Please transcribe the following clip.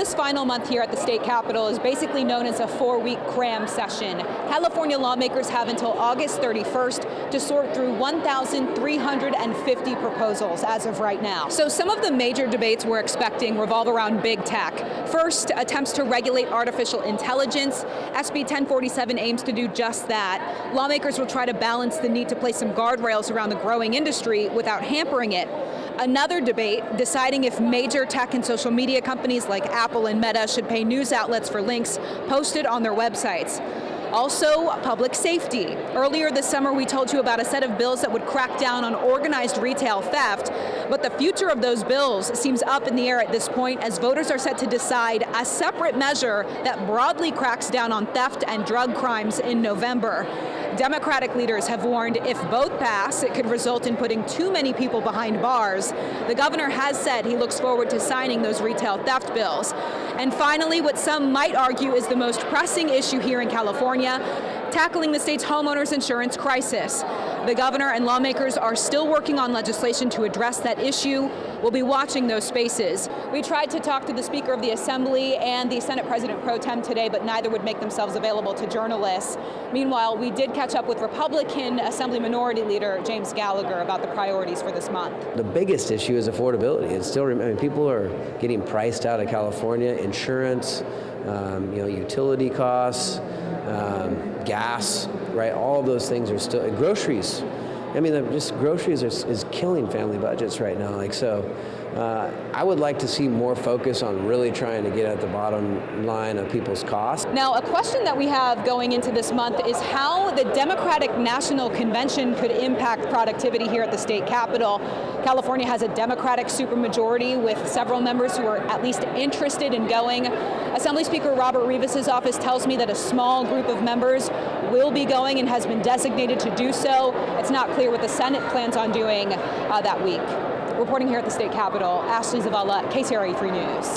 this final month here at the state capitol is basically known as a 4-week cram session. California lawmakers have until August 31st to sort through 1,350 proposals as of right now. So some of the major debates we're expecting revolve around big tech. First, attempts to regulate artificial intelligence. SB 1047 aims to do just that. Lawmakers will try to balance the need to place some guardrails around the growing industry without hampering it. Another debate, deciding if major tech and social media companies like Apple and Meta should pay news outlets for links posted on their websites. Also, public safety. Earlier this summer, we told you about a set of bills that would crack down on organized retail theft, but the future of those bills seems up in the air at this point as voters are set to decide a separate measure that broadly cracks down on theft and drug crimes in November. Democratic leaders have warned if both pass, it could result in putting too many people behind bars. The governor has said he looks forward to signing those retail theft bills. And finally, what some might argue is the most pressing issue here in California, tackling the state's homeowners insurance crisis. The governor and lawmakers are still working on legislation to address that issue. We'll be watching those spaces. We tried to talk to the Speaker of the Assembly and the Senate President Pro Tem today, but neither would make themselves available to journalists. Meanwhile, we did catch up with Republican Assembly Minority Leader James Gallagher about the priorities for this month. The biggest issue is affordability. It's still, people are getting priced out of California. Insurance, utility costs, gas, right? All of those things are still, groceries. Just groceries is killing family budgets right now. I would like to see more focus on really trying to get at the bottom line of people's costs. Now, a question that we have going into this month is how the Democratic National Convention could impact productivity here at the state capitol. California has a Democratic supermajority with several members who are at least interested in going. Assembly Speaker Robert Rivas' office tells me that a small group of members will be going and has been designated to do so. It's not clear what the Senate plans on doing that week. Reporting here at the state capitol, Ashley Zavala, KCRA 3 News.